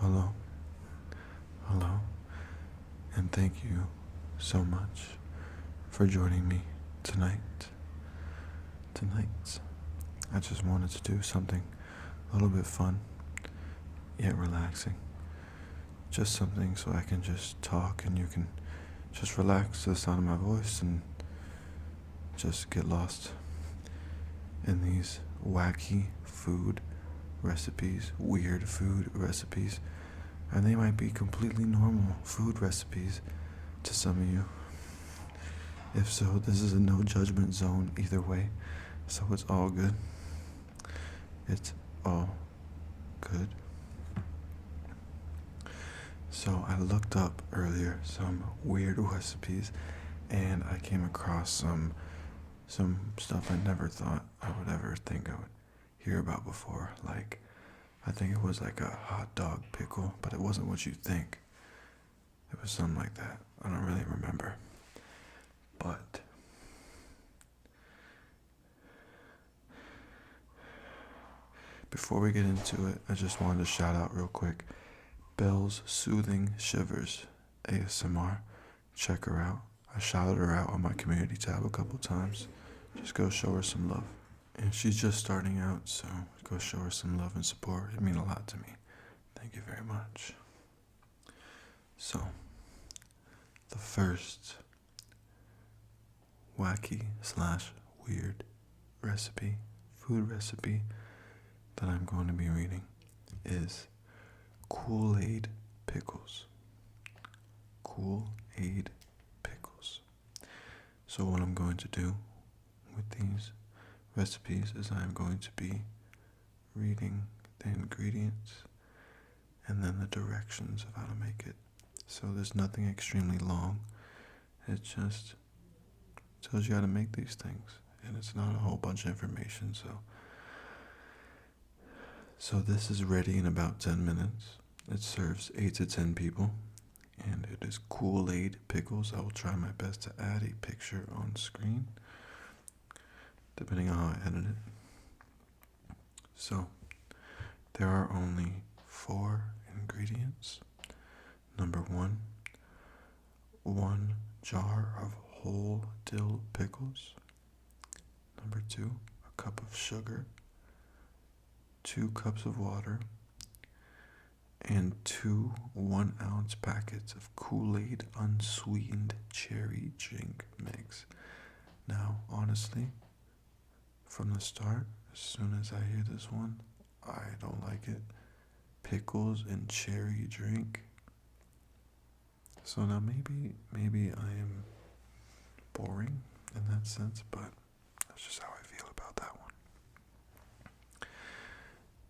Hello, hello, and thank you so much for joining me tonight. Tonight, I just wanted to do something a little bit fun, yet relaxing. Just something so I can just talk and you can just relax to the sound of my voice and just get lost in these wacky food recipes, weird food recipes, and they might be completely normal food recipes to some of you. If so, this is a no judgment zone either way, so it's all good. It's all good. So I looked up earlier some weird recipes and I came across some stuff I never thought I would ever think I would hear about before. Like, I think it was like a hot dog pickle, but it wasn't what you think. It was something like that. I don't really remember. But before we get into it, I just wanted to shout out real quick Belle's Soothing Shivers ASMR. Check her out. I shouted her out on my community tab a couple times. Just go show her some love. And she's just starting out, so go show her some love and support. It means a lot to me. Thank you very much. So, the first wacky / weird recipe, food recipe that I'm going to be reading is Kool-Aid pickles. Kool-Aid pickles. So what I'm going to do with these recipes is I'm going to be reading the ingredients and then the directions of how to make it. So there's nothing extremely long. It just tells you how to make these things. And it's not a whole bunch of information, so this is ready in about 10 minutes. It serves 8 to 10 people. And it is Kool-Aid pickles. I will try my best to add a picture on screen, depending on how I edit it. So, there are only 4 ingredients. Number 1, 1 jar of whole dill pickles. Number 2, a cup of sugar, 2 cups of water, and 2 1-ounce packets of Kool-Aid unsweetened cherry drink mix. Now, honestly, from the start, as soon as I hear this one, I don't like it. Pickles and cherry drink. So now maybe I am boring in that sense, but that's just how I feel about that one.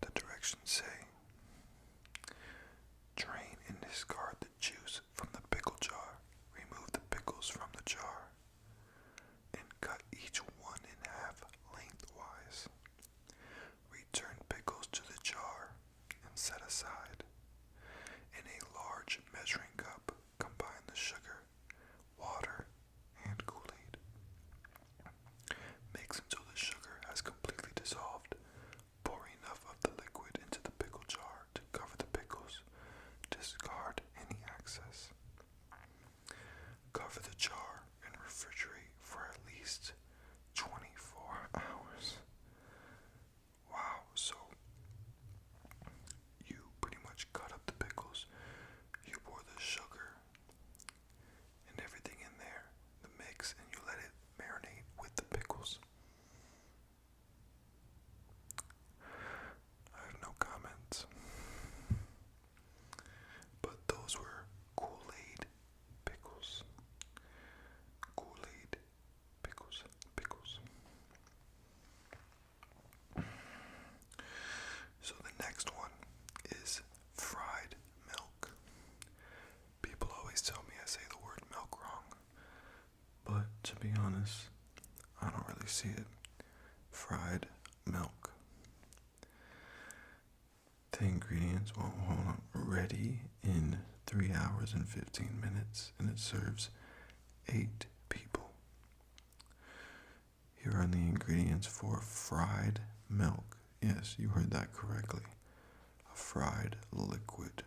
The directions say, drain and discard the juice from the pickle jar. Remove the pickles from the jar and cut each one in half lengthwise. Return pickles to the jar and set aside. In a large measuring cup, combine the sugar, water, and Kool-Aid. Mix until the sugar has completely dissolved. Pour enough of the liquid into the pickle jar to cover the pickles. Discard any excess. Cover the jar and refrigerate for at least 24 hours. Wow, so you pretty much cut up the pickles, you pour the sugar and everything in there, the mix, and you let it marinate with the pickles. I have no comments. But those were Kool-Aid pickles. Kool-Aid pickles. So the next one is fried milk. People always tell me I say the word milk wrong, but to be honest, I don't really see it. Fried milk. The ingredients, hold on, ready in 3 hours and 15 minutes, and it serves 8 people. Here are the ingredients for fried milk. Yes, you heard that correctly. A fried liquid.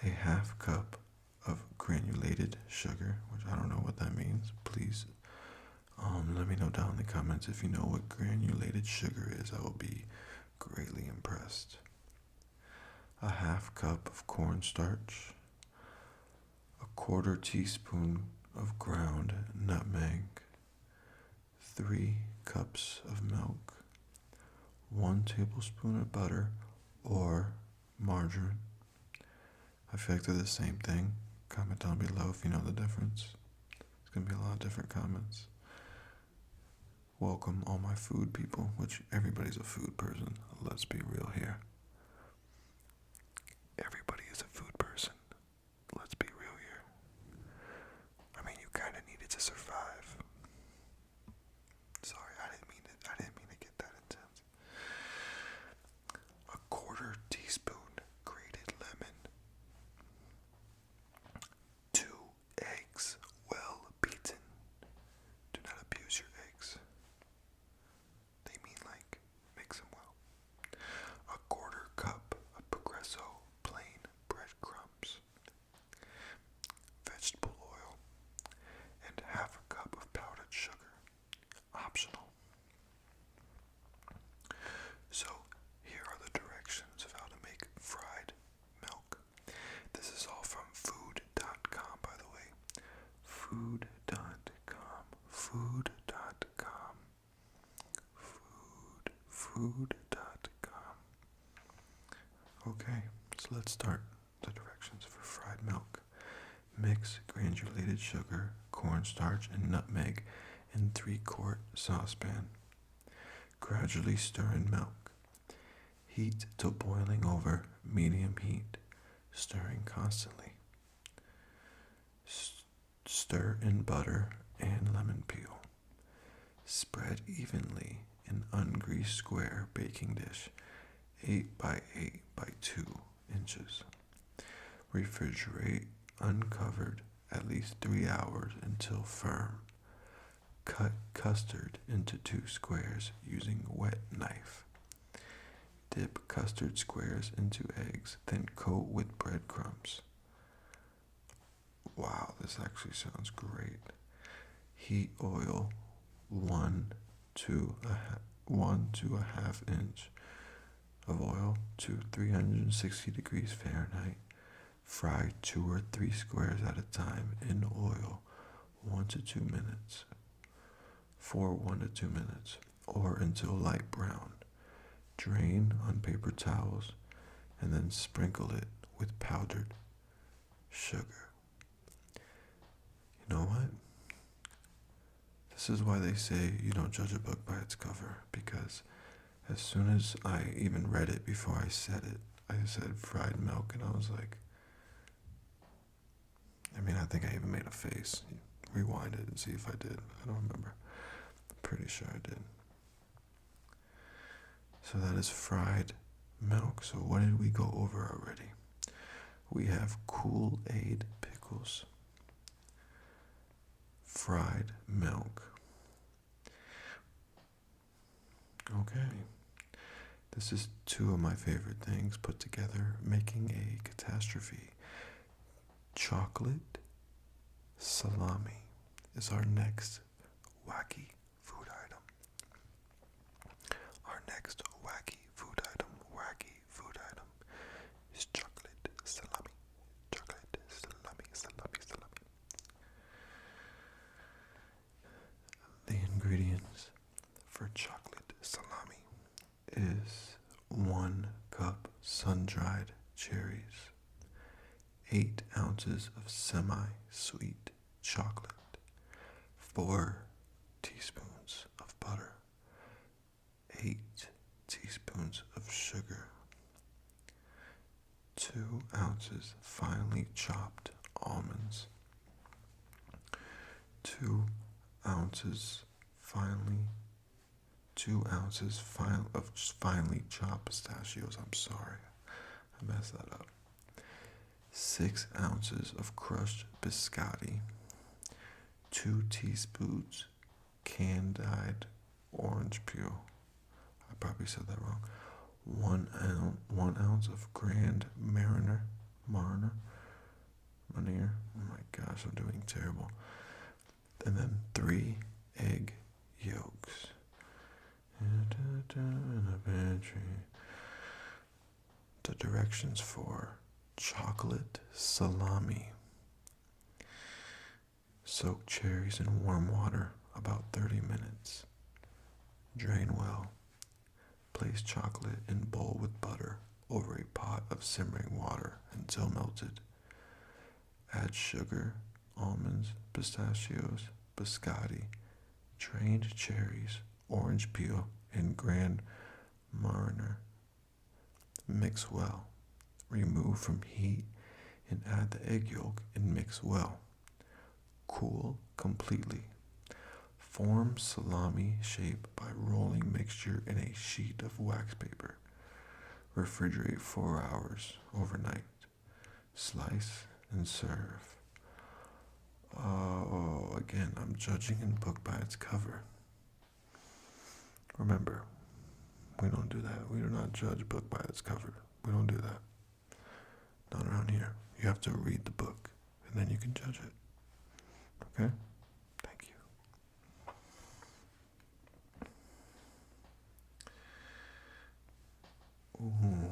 a half cup of granulated sugar, which I don't know what that means. Please let me know down in the comments if you know what granulated sugar is. I will be greatly impressed. A half cup of cornstarch, a quarter teaspoon of ground nutmeg, 3 cups of milk, 1 tablespoon of butter or margarine. I feel like they're the same thing. Comment down below if you know the difference. It's going to be a lot of different comments. Welcome all my food people, which everybody's a food person. Let's be real here. Everybody is a food person. Let's be real here. I mean, you kind of need it to survive. Sorry, I didn't mean to get that intense. A quarter teaspoon grated lemon. 2 eggs, well beaten. Do not abuse your eggs. They mean like mix them well. A quarter cup of Progresso plain breadcrumbs. Vegetable oil. And half a cup of powdered sugar. Optional. So, here are the directions of how to make fried milk. This is all from food.com, by the way. Food.com. Food.com. Food.com. Okay, so let's start the directions for fried milk. Mix granulated sugar, cornstarch, and nutmeg in 3-quart saucepan. Gradually stir in milk. Heat till boiling over, medium heat, stirring constantly. Stir in butter and lemon peel. Spread evenly in ungreased square baking dish, 8 by 8 by 2 inches. Refrigerate uncovered at least 3 hours until firm. Cut custard into 2 squares using wet knife. Dip custard squares into eggs, then coat with breadcrumbs. Wow, this actually sounds great. Heat oil 1 to a half inch of oil to 360 degrees Fahrenheit. Fry 2 or 3 squares at a time in oil 1 to 2 minutes. For 1 to 2 minutes, or until light brown. Drain on paper towels and then sprinkle it with powdered sugar. You know what? This is why they say you don't judge a book by its cover, because as soon as I even read it before I said it, I said fried milk, and I was like, I think I even made a face. Rewind it and see if I did. I don't remember. I'm pretty sure I did. So that is fried milk. So what did we go over already? We have Kool-Aid pickles. Fried milk. Okay. This is 2 of my favorite things put together, making a catastrophe. Chocolate salami is our next wacky food item. Our next wacky food item is chocolate salami. Chocolate salami. The ingredients for chocolate salami is 1 cup sun-dried cherries, 8 ounces of semi-sweet chocolate, 4 teaspoons of butter, 8 teaspoons of sugar, 2 ounces finely chopped almonds, 2 ounces finely chopped pistachios. I'm sorry, I messed that up. 6 ounces of crushed biscotti, 2 teaspoons candied orange peel. I probably said that wrong. 1 ounce of Grand Marner. Manier. Oh my gosh, I'm doing terrible. And then 3 egg yolks. In the pantry. The directions for chocolate salami. Soak cherries in warm water about 30 minutes. Drain well. Place chocolate in bowl with butter over a pot of simmering water until melted. Add sugar, almonds, pistachios, biscotti, drained cherries, orange peel, and grand mariner. Mix well. Remove from heat and add the egg yolk and mix well. Cool completely. Form salami shape by rolling mixture in a sheet of wax paper. Refrigerate 4 hours overnight. Slice and serve. Oh, again, I'm judging a book by its cover. Remember, we don't do that. We do not judge a book by its cover. We don't do that. Not around here. You have to read the book, and then you can judge it. Okay? Thank you. Ooh.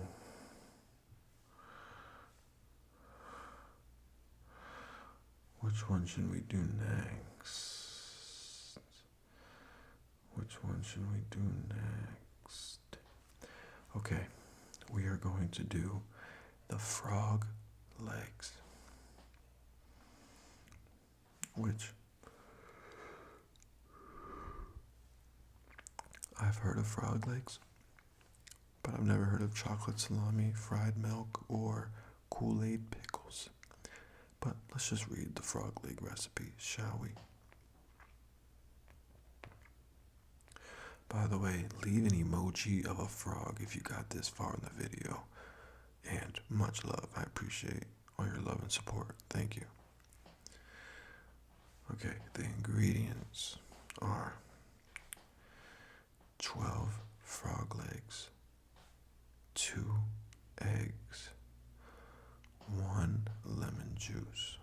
Which one should we do next? Which one should we do next? Okay, we are going to do the frog legs. Which I've heard of frog legs, but I've never heard of chocolate salami, fried milk, or Kool-Aid pickles. But let's just read the frog leg recipe, shall we? By the way, leave an emoji of a frog if you got this far in the video. And much love. I appreciate all your love and support. Thank you. Okay, the ingredients are 12 frog legs, 2 eggs, 1 lemon juice,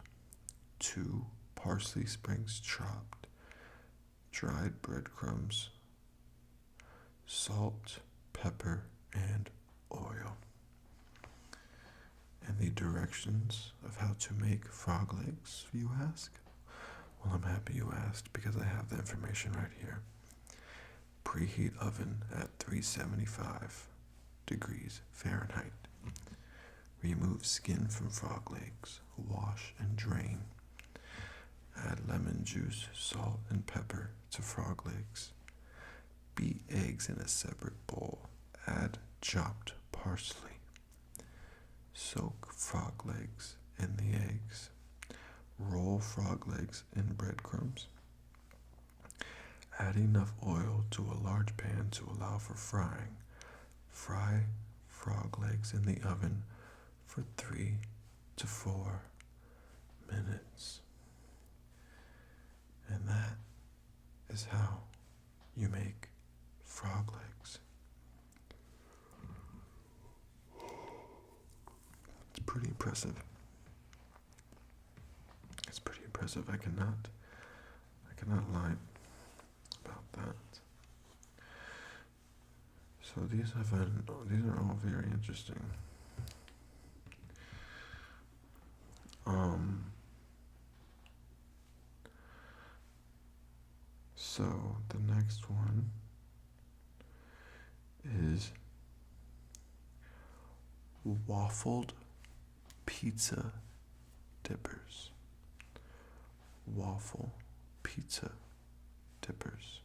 2 parsley sprigs chopped, dried breadcrumbs, salt, pepper, and oil. And the directions of how to make frog legs, you ask? Well, I'm happy you asked because I have the information right here. Preheat oven at 375 degrees Fahrenheit. Remove skin from frog legs. Wash and drain. Add lemon juice, salt, and pepper to frog legs. Beat eggs in a separate bowl. Add chopped parsley. Soak frog legs in the eggs. Roll frog legs in breadcrumbs. Add enough oil to a large pan to allow for frying. Fry frog legs in the oven for 3 to 4 minutes. And that is how you make frog legs. It's pretty impressive. It's pretty impressive. I cannot lie about that. So these are all very interesting. So the next one is waffled pizza dippers. Waffle pizza dippers.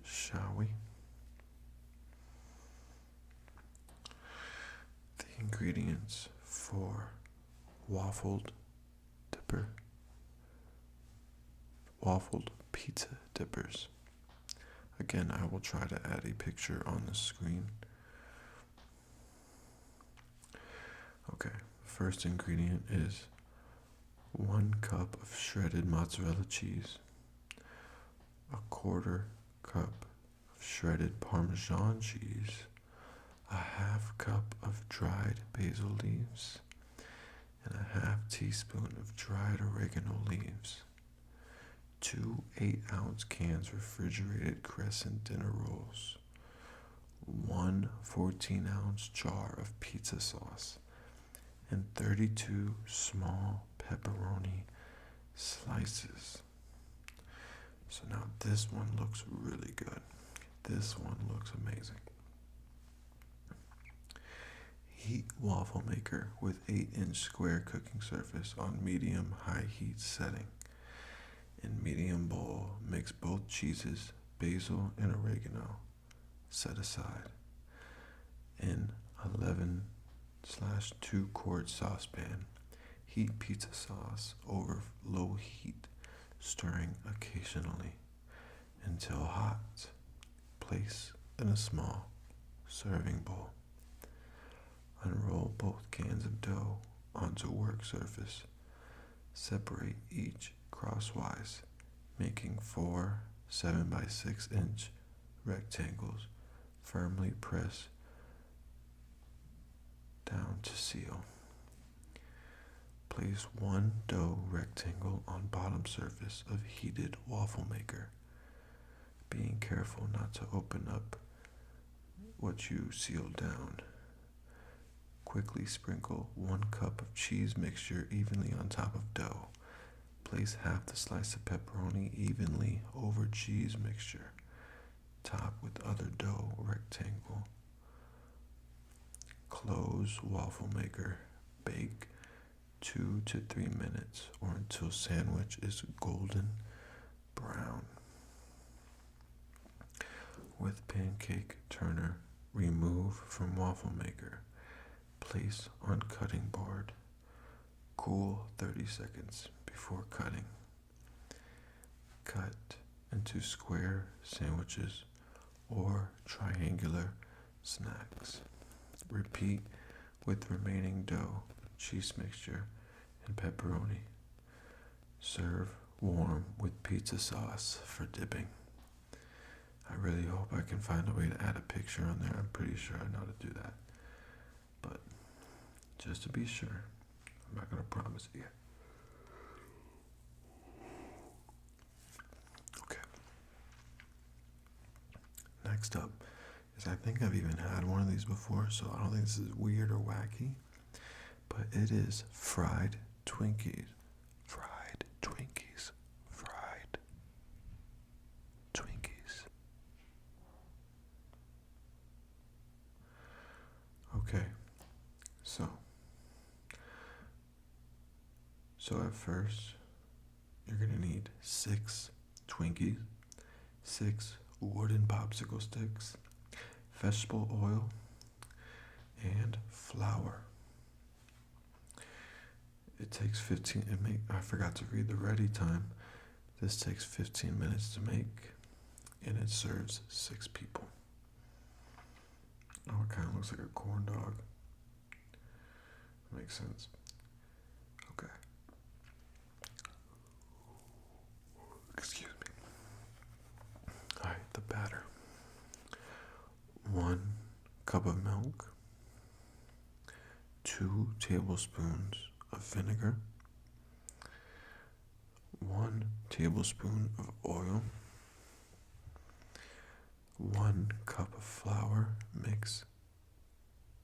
Shall we? The ingredients for waffled pizza dippers. Again, I will try to add a picture on the screen. Okay, first ingredient is 1 cup of shredded mozzarella cheese, 1/4 cup of shredded Parmesan cheese, 1/2 cup of dried basil leaves, and a half teaspoon of dried oregano leaves. 2 8-ounce cans refrigerated crescent dinner rolls. 1 14-ounce jar of pizza sauce, and 32 small pepperoni slices. So now this one looks really good. This one looks amazing. Heat waffle maker with 8-inch square cooking surface on medium-high heat setting. In medium bowl, mix both cheeses, basil and oregano. Set aside. In 11/2-quart saucepan, heat pizza sauce over low heat, stirring occasionally until hot. Place in a small serving bowl. Unroll both cans of dough onto work surface. Separate each crosswise, making 4 7x6-inch rectangles. Firmly press down to seal. Place one dough rectangle on bottom surface of heated waffle maker, being careful not to open up what you sealed down. Quickly sprinkle 1 cup of cheese mixture evenly on top of dough. Place half the slice of pepperoni evenly over cheese mixture. Top with other dough rectangle. Close waffle maker. Bake 2 to 3 minutes or until sandwich is golden brown. With pancake turner, remove from waffle maker. Place on cutting board. Cool 30 seconds before cutting. Cut into square sandwiches or triangular snacks. Repeat with remaining dough, cheese mixture, and pepperoni. Serve warm with pizza sauce for dipping. I really hope I can find a way to add a picture on there. I'm pretty sure I know how to do that. But just to be sure, I'm not going to promise it yet. Okay. Next up is, I think I've even had one of these before, so I don't think this is weird or wacky, but it is fried Twinkies. Fried Twinkies. Fried Twinkies. Okay, so at first, you're going to need 6 Twinkies, 6 wooden popsicle sticks, vegetable oil, and flour. It takes 15, I forgot to read the ready time. This takes 15 minutes to make, and it serves 6 people. Oh, it kind of looks like a corn dog. Makes sense. Okay. Excuse me. Alright, the batter. 1 cup of milk, 2 tablespoons of vinegar, 1 tablespoon of oil, 1 cup of flour, mix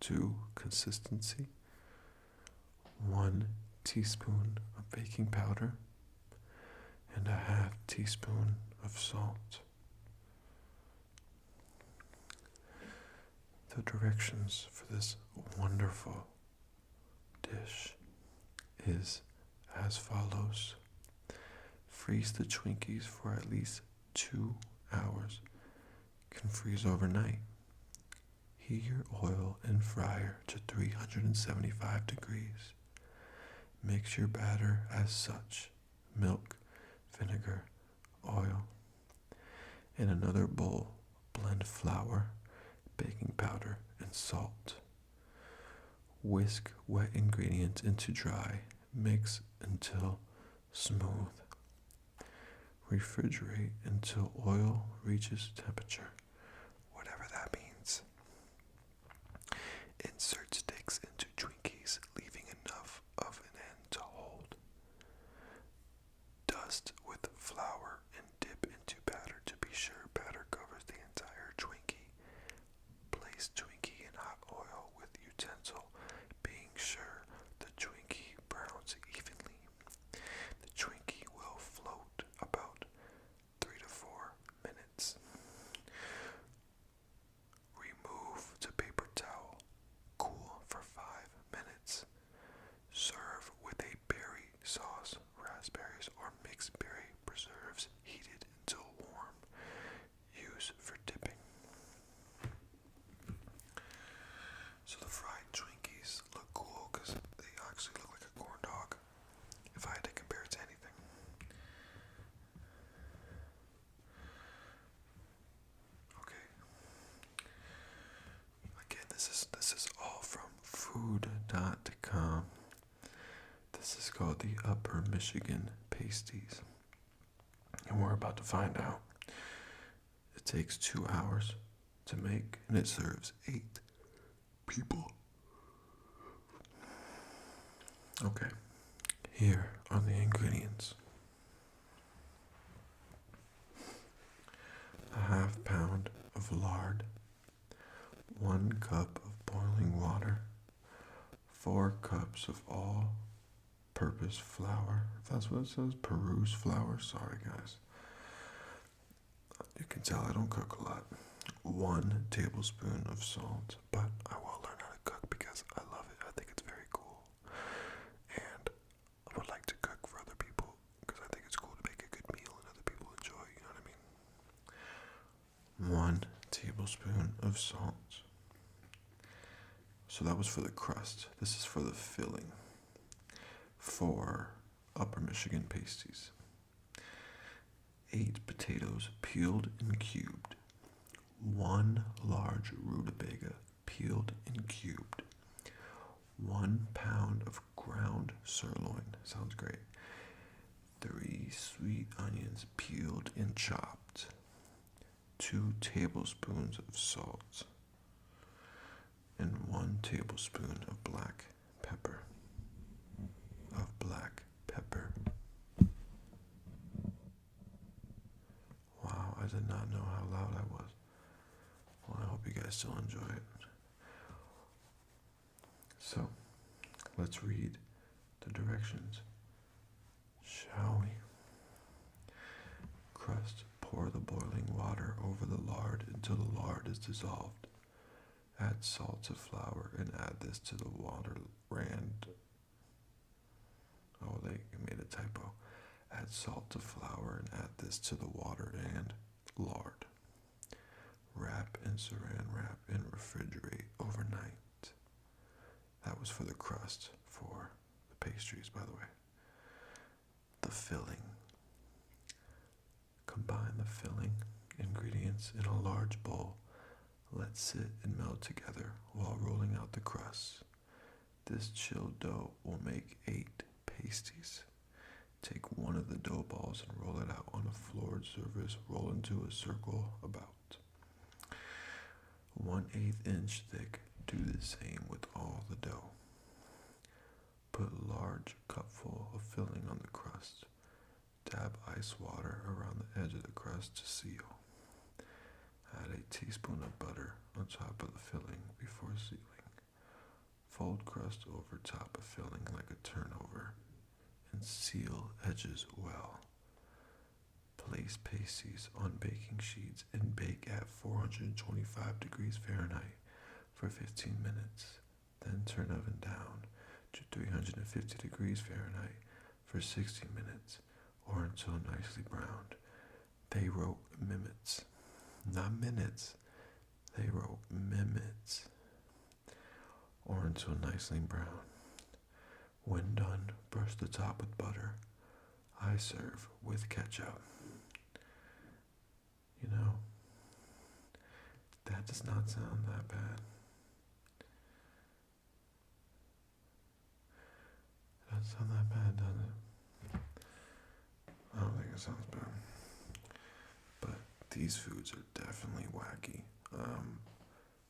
to consistency, 1 teaspoon of baking powder, and a half teaspoon of salt. The directions for this wonderful dish is as follows. Freeze the Twinkies for at least 2 hours. Can freeze overnight. Heat your oil and fryer to 375 degrees. Mix your batter as such: milk, vinegar, oil. In another bowl, blend flour, baking powder, and salt. Whisk wet ingredients into dry. Mix until smooth. Refrigerate until oil reaches temperature, whatever that means. Insert sticks into Twinkies. Waffled.com. This is called the Upper Michigan Pasties. And we're about to find out. It takes 2 hours to make, and it serves 8 people. Okay, here are the ingredients. A half pound of lard, 1 cup of boiling water, 4 cups of all-purpose flour. If that's what it says, Peru's flour. Sorry, guys. You can tell I don't cook a lot. 1 tablespoon of salt, but I will learn how to cook because I love it. I think it's very cool. And I would like to cook for other people because I think it's cool to make a good meal and other people enjoy, you know what I mean? 1 tablespoon of salt. So that was for the crust. This is for the filling. For Upper Michigan pasties. 8 potatoes peeled and cubed. 1 large rutabaga peeled and cubed. 1 pound of ground sirloin. Sounds great. 3 sweet onions peeled and chopped. 2 tablespoons of salt. And 1 tablespoon of black pepper. Wow, I did not know how loud I was. Well, I hope you guys still enjoy it. So, let's read the directions, shall we? Crust, pour the boiling water over the lard until the lard is dissolved. Add salt to flour and add this to the water. Oh, they made a typo. Add salt to flour and add this to the water and lard. Wrap in saran wrap and refrigerate overnight. That was for the crust, for the pastries, by the way. The filling. Combine the filling ingredients in a large bowl. Let sit and melt together while rolling out the crust. This chilled dough will make 8 pasties. Take one of the dough balls and roll it out on a floored surface. Roll into a circle about 1/8 inch thick. Do the same with all the dough. Put a large cupful of filling on the crust. Dab ice water around the edge of the crust to seal. Add a teaspoon of butter on top of the filling before sealing. Fold crust over top of filling like a turnover and seal edges well. Place pasties on baking sheets and bake at 425 degrees Fahrenheit for 15 minutes. Then turn oven down to 350 degrees Fahrenheit for 60 minutes or until nicely browned. They wrote minutes, not minutes. They wrote minutes or until nicely brown. When done, brush the top with butter. I serve with ketchup. You know, that does not sound that bad. It doesn't sound that bad, does it? I don't think it sounds bad. But these foods are definitely wacky.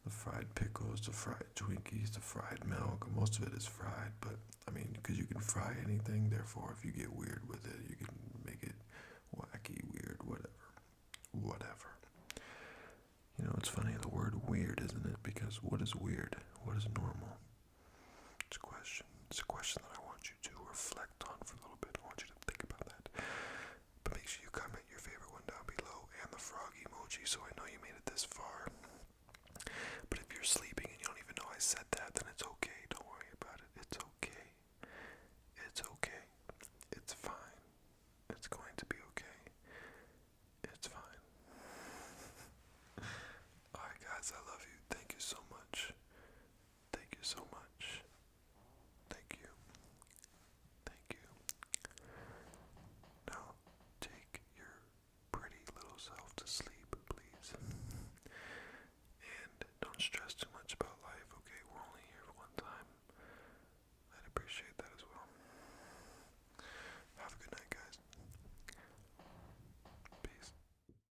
The fried pickles, the fried twinkies, the fried milk. Most of it is fried, but I mean, because you can fry anything, therefore, if you get weird with it, you can make it wacky, weird, whatever. You know, it's funny, the word weird, isn't it? Because what is weird? What is normal? It's a question. It's a question that I want you to reflect on for a little bit. I want you to think about that. But make sure you comment your favorite one down below and the frog emoji so I